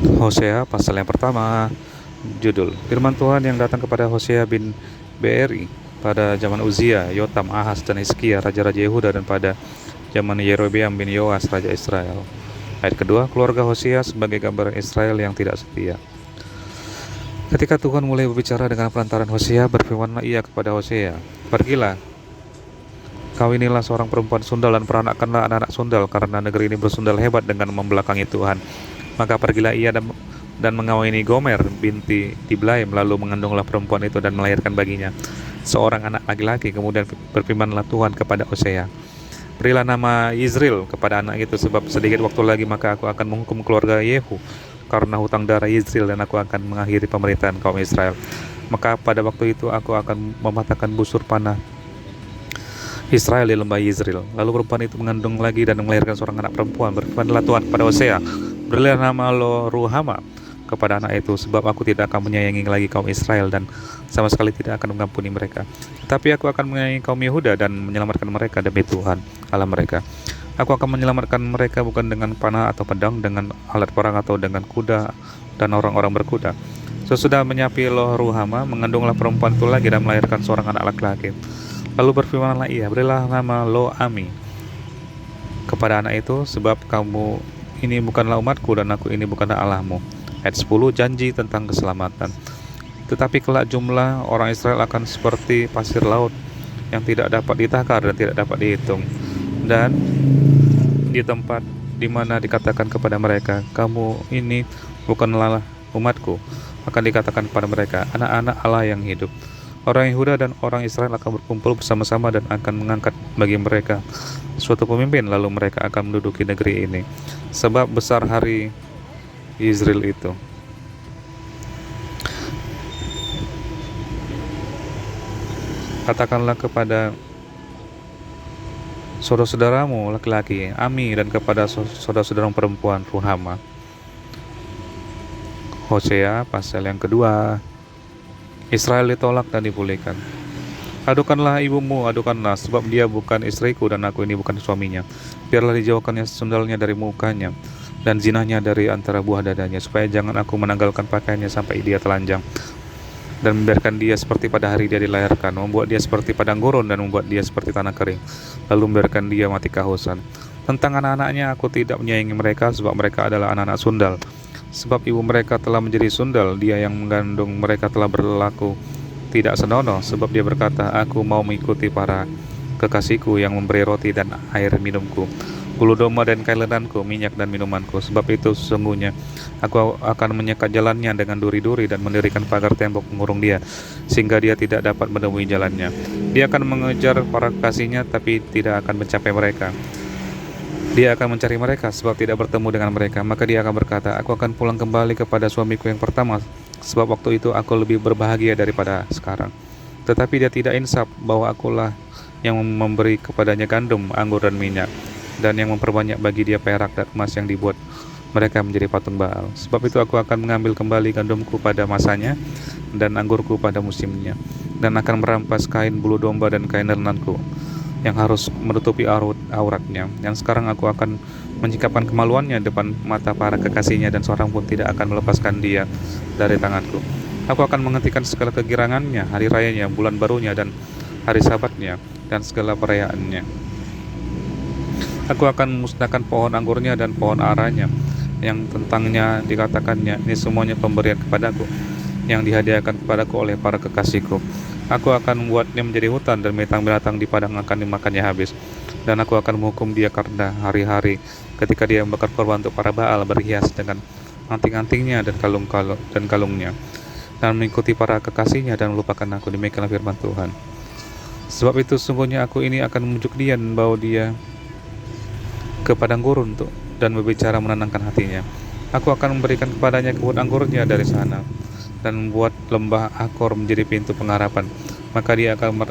Hosea pasal yang pertama, judul firman Tuhan yang datang kepada Hosea bin Beeri pada zaman Uzia, Yotam, Ahaz, dan Hizkia, raja-raja Yehuda, dan pada zaman Yerobeam bin Yoas, raja Israel. Ayat kedua, keluarga Hosea sebagai gambaran Israel yang tidak setia. Ketika Tuhan mulai berbicara dengan perantaran Hosea, berfirmanlah ia kepada Hosea, "Pergilah, kawinilah seorang perempuan sundal dan peranakkanlah anak-anak sundal, karena negeri ini bersundal hebat dengan membelakangi Tuhan. Maka pergilah ia dan mengawini Gomer binti Diblaim, lalu mengandunglah perempuan itu dan melahirkan baginya seorang anak laki-laki. Kemudian berfirmanlah Tuhan kepada Hosea, berilah nama Yizril kepada anak itu, sebab sedikit waktu lagi maka aku akan menghukum keluarga Yehu karena hutang darah Yizril, dan aku akan mengakhiri pemerintahan kaum Israel. Maka pada waktu itu aku akan mematahkan busur panah Israel di lembah Yizril." Lalu perempuan itu mengandung lagi dan melahirkan seorang anak perempuan. Berfirmanlah Tuhan kepada Hosea, berilah nama Lo Ruhama kepada anak itu, sebab aku tidak akan menyayangi lagi kaum Israel dan sama sekali tidak akan mengampuni mereka. Tetapi aku akan menyayangi kaum Yehuda dan menyelamatkan mereka demi Tuhan Allah mereka. Aku akan menyelamatkan mereka bukan dengan panah atau pedang, dengan alat perang atau dengan kuda dan orang-orang berkuda. Sesudah menyapi Lo Ruhama, mengandunglah perempuan itu lagi dan melahirkan seorang anak laki-laki. Lalu berfirmanlah ia, berilah nama Lo Ami kepada anak itu, sebab kamu ini bukanlah umatku dan aku ini bukanlah Allahmu. Ayat 10, janji tentang keselamatan. Tetapi kelak jumlah orang Israel akan seperti pasir laut yang tidak dapat ditakar dan tidak dapat dihitung. Dan di tempat di mana dikatakan kepada mereka, kamu ini bukanlah umatku, akan dikatakan kepada mereka, anak-anak Allah yang hidup. Orang Yehuda dan orang Israel akan berkumpul bersama-sama dan akan mengangkat bagi mereka suatu pemimpin, lalu mereka akan menduduki negeri ini. Sebab besar hari Yizril itu. Katakanlah kepada saudara-saudaramu laki-laki, Ami, dan kepada saudara-saudaramu perempuan, Ruhama. Hosea pasal yang kedua. Israel ditolak dan dipulihkan. Adukanlah ibumu, adukanlah, sebab dia bukan istriku dan aku ini bukan suaminya. Biarlah dijauhkannya sendalnya dari mukanya dan zinahnya dari antara buah dadanya, supaya jangan aku menanggalkan pakaiannya sampai dia telanjang, dan membiarkan dia seperti pada hari dia dilahirkan, membuat dia seperti padang gurun dan membuat dia seperti tanah kering, lalu membiarkan dia mati kehausan. Tentang anak-anaknya aku tidak menyayangi mereka, sebab mereka adalah anak-anak sundal. Sebab ibu mereka telah menjadi sundal, dia yang mengandung mereka telah berlaku tidak senonoh, sebab dia berkata, aku mau mengikuti para kekasihku yang memberi roti dan air minumku, bulu domba dan kailananku, minyak dan minumanku. Sebab itu sesungguhnya aku akan menyekat jalannya dengan duri-duri dan mendirikan pagar tembok mengurung dia, sehingga dia tidak dapat menemui jalannya. Dia akan mengejar para kekasihnya, tapi tidak akan mencapai mereka. Dia akan mencari mereka sebab tidak bertemu dengan mereka. Maka dia akan berkata, aku akan pulang kembali kepada suamiku yang pertama, sebab waktu itu aku lebih berbahagia daripada sekarang. Tetapi dia tidak insaf bahwa akulah yang memberi kepadanya gandum, anggur, dan minyak, dan yang memperbanyak bagi dia perak dan emas yang dibuat mereka menjadi patung Baal. Sebab itu aku akan mengambil kembali gandumku pada masanya dan anggurku pada musimnya, dan akan merampas kain bulu domba dan kain lenanku yang harus menutupi auratnya, yang sekarang aku akan menyingkapkan kemaluannya depan mata para kekasihnya, dan seorang pun tidak akan melepaskan dia dari tanganku. Aku akan menghentikan segala kegirangannya, hari rayanya, bulan barunya, dan hari sabatnya, dan segala perayaannya. Aku akan memusnahkan pohon anggurnya dan pohon aranya, yang tentangnya dikatakannya, ini semuanya pemberian kepadaku, yang dihadiahkan kepadaku oleh para kekasihku. Aku akan membuatnya menjadi hutan, dan binatang-binatang di padang akan dimakannya habis. Dan aku akan menghukum dia karena hari-hari ketika dia membakar korban untuk para Baal, berhias dengan anting-antingnya dan kalungnya, dan mengikuti para kekasihnya dan melupakan aku. Demikianlah firman Tuhan. Sebab itu sungguhnya aku ini akan membujuk dia dan membawa dia ke padang gurun dan berbicara menenangkan hatinya. Aku akan memberikan kepadanya kebun anggurnya dari sana, dan membuat lembah Akor menjadi pintu pengharapan. Maka dia akan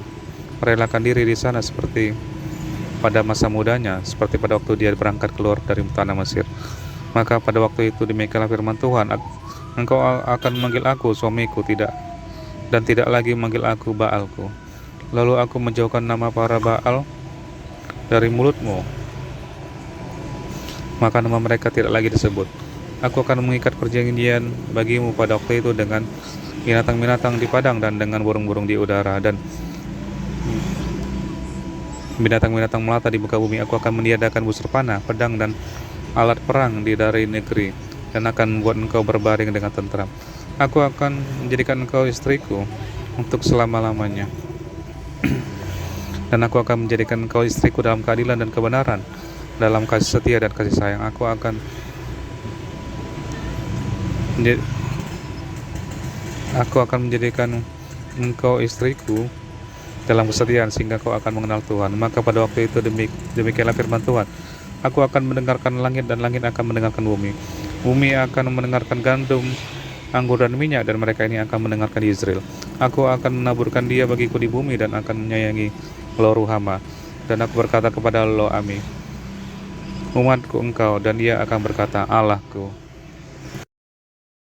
merelakan diri di sana seperti pada masa mudanya, seperti pada waktu dia berangkat keluar dari tanah Mesir. Maka pada waktu itu demikianlah firman Tuhan, engkau akan memanggil aku suamiku, dan tidak lagi memanggil aku Baalku. Lalu aku menjauhkan nama para Baal dari mulutmu, maka nama mereka tidak lagi disebut. Aku akan mengikat perjanjian bagimu pada waktu itu dengan binatang-binatang di padang dan dengan burung-burung di udara, dan binatang-binatang melata di muka bumi. Aku akan meniadakan busur panah, pedang, dan alat perang dari negeri, dan akan membuat engkau berbaring dengan tentram. Aku akan menjadikan engkau istriku untuk selama-lamanya, dan aku akan menjadikan engkau istriku dalam keadilan dan kebenaran, dalam kasih setia dan kasih sayang. Aku akan menjadikan engkau istriku dalam kesetiaan, sehingga kau akan mengenal Tuhan. Maka pada waktu itu demikianlah firman Tuhan. Aku akan mendengarkan langit, dan langit akan mendengarkan bumi. Bumi akan mendengarkan gandum, anggur, dan minyak, dan mereka ini akan mendengarkan Israel. Aku akan menaburkan dia bagiku di bumi, dan akan menyayangi lo Ruhama. Dan aku berkata kepada lo Ami, umatku engkau, dan dia akan berkata, Allahku.